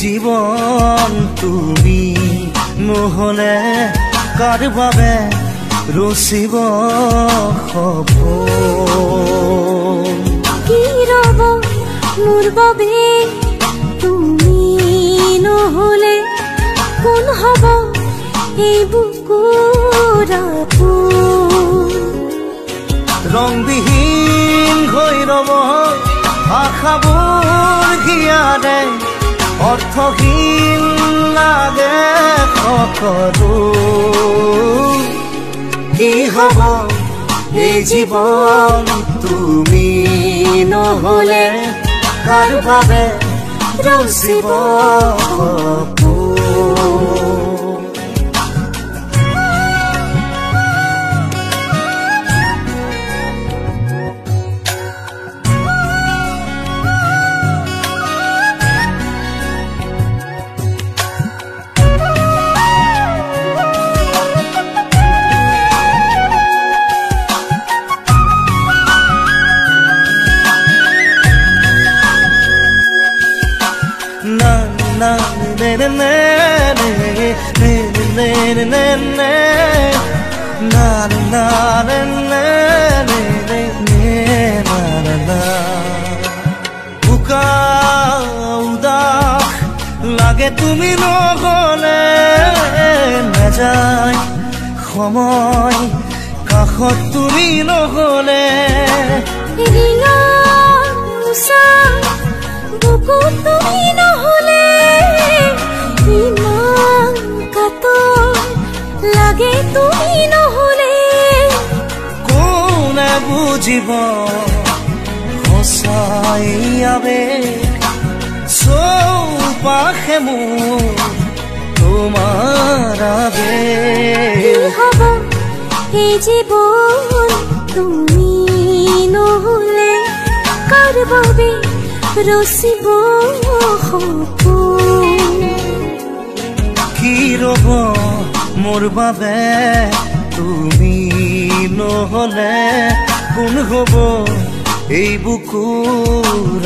জীবন তুমি নহলে কাৰ বাবে ৰচিব সপোন কি ৰব মোৰ বাবে তুমি নহলে কোন হব এই বুকুৰ আপোন ৰংবিহীন হৈ ৰব আশাবোৰ ঘিয়াৰে অৰ্থহীন লাগে সকলো কি হব এই জীৱন তুমি নহলে কাৰ বাবে ৰচিব সপোন লাগে তুমি নহলে নাযায় সময় কাষত তুমি নহলে তুমি নহলে ইমান কাতৰ লাগে তুমি নহলে কোনে বুজিব সঁচাই আবেগ চৌপাশে মোৰ তোমাৰ আবেগ হব এই জীৱন তুমি নহলে কাৰ বাবে ৰচিব সপোন কি ৰব মোৰ বাবে তুমি নহলে কোন হব এই বুকুৰ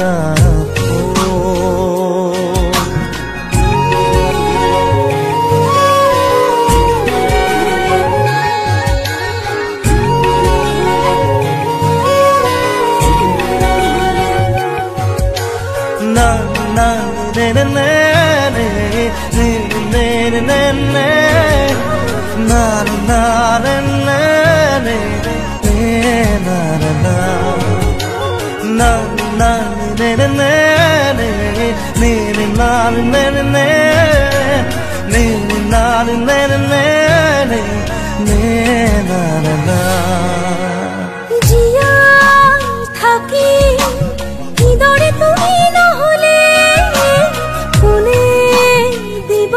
থাকি কিদৰে তুমি নহলে কোনে দিব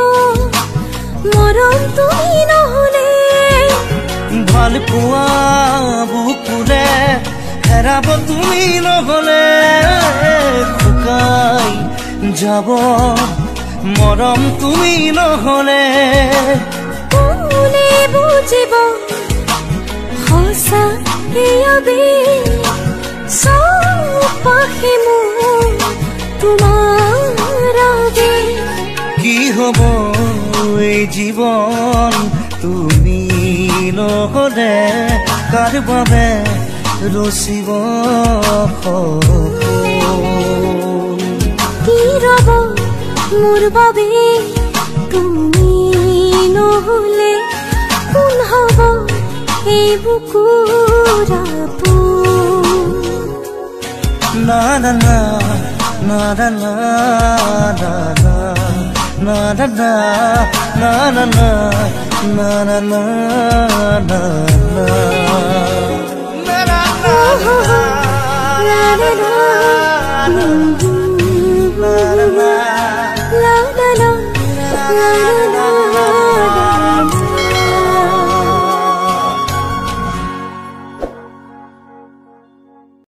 মৰম তুমি নহলে ভাল পোৱা বুকুৰে হেৰাব তুমি নহলে শুকাই যাব মৰম তুমি নহলে কোনে বুজিব সঁচা চৌপাশে মোৰ তোমাৰ আবেগ কি হব এই জীৱন তুমি নহলে কাৰ বাবে ৰচিব সপোন কি ৰব মোৰ বাবে তুমি নহলে কোন হব এই বুকুৰ আপোন না না না না না না na na na na na na na na na na na na